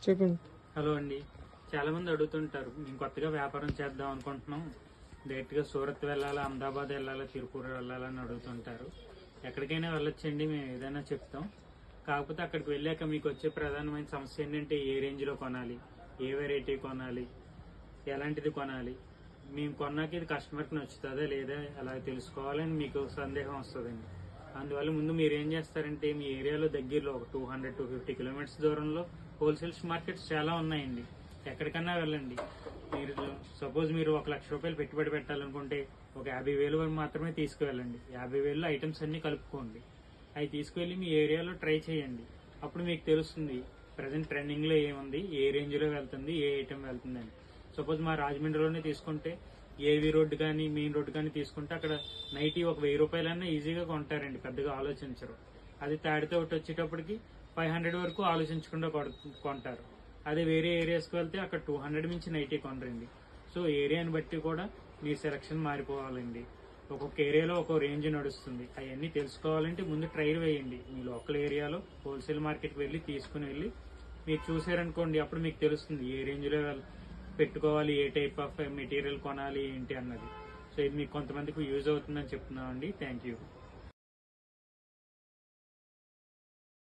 చెప్పండి. హలో అండి. చాలా మంది అడుగుతుంటారు, మేము కొత్తగా వ్యాపారం చేద్దాం అనుకుంటున్నాం, డైరెక్ట్ గా సూరత్ వెళ్ళాలా, అహ్మదాబాద్ వెళ్ళాలా, తిరుపూర్ వెళ్ళాలా అని అడుగుతుంటారు. ఎక్కడికైనా వెళ్ళొచ్చండి, మేము ఏదైనా చెప్తాం. కాకపోతే అక్కడికి వెళ్ళాక మీకు వచ్చే ప్రధానమైన సమస్య ఏంటంటే ఏ రేంజ్ లో కొనాలి, ఏ వెరైటీ కొనాలి, ఎలాంటిది కొనాలి, మేము కొన్నాక ఇది కస్టమర్కి నచ్చుతుందా లేదా అలా తెలుసుకోవాలని మీకు సందేహం వస్తుందండి. అందువల్ల ముందు మీరు ఏం చేస్తారంటే మీ ఏరియాలో దగ్గరలో ఒక 200-250 కిలోమీటర్స్ దూరంలో హోల్సేల్స్ మార్కెట్స్ చాలా ఉన్నాయండి. ఎక్కడికన్నా వెళ్ళండి. మీరు సపోజ్ మీరు 1 లక్ష రూపాయలు పెట్టుబడి పెట్టాలనుకుంటే ఒక 50,000 వరకు మాత్రమే తీసుకువెళ్ళండి. 50,000లో ఐటమ్స్ అన్ని కలుపుకోండి. అవి తీసుకువెళ్ళి మీ ఏరియాలో ట్రై చేయండి. అప్పుడు మీకు తెలుస్తుంది ప్రజెంట్ ట్రెండింగ్ లో ఏముంది, ఏ రేంజ్ లో వెళ్తుంది, ఏ ఐటమ్ వెళ్తుంది అని. సపోజ్ మా రాజమండ్రిలోనే తీసుకుంటే ఏవి రోడ్డు కానీ మెయిన్ రోడ్డు కానీ తీసుకుంటే అక్కడ నైటీ ఒక 1000 రూపాయలన్నా ఈజీగా కొంటారండి, పెద్దగా ఆలోచించరు. అది తాడితో ఒకటి వచ్చేటప్పటికి 500 వరకు ఆలోచించకుండా కొంటారు. అదే వేరే ఏరియాస్కి వెళ్తే అక్కడ 200 మించి నైటీ కొనరండి. సో ఏరియాని బట్టి కూడా మీ సెలక్షన్ మారిపోవాలండి. ఒక్కొక్క ఏరియాలో ఒక్కొక్క రేంజ్ నడుస్తుంది. అవన్నీ తెలుసుకోవాలంటే ముందు ట్రైల్ వేయండి. మీ లోకల్ ఏరియాలో హోల్సేల్ మార్కెట్కి వెళ్ళి తీసుకుని వెళ్ళి మీరు చూసారనుకోండి, అప్పుడు మీకు తెలుస్తుంది ఏ రేంజ్ లో పెట్టుకోవాలి, ఏ టైప్ ఆఫ్ మెటీరియల్ కొనాలి ఏంటి అన్నది. సో ఇది మీకు కొంతమందికి యూజ్ అవుతుందని చెప్తున్నామండి. Thank you.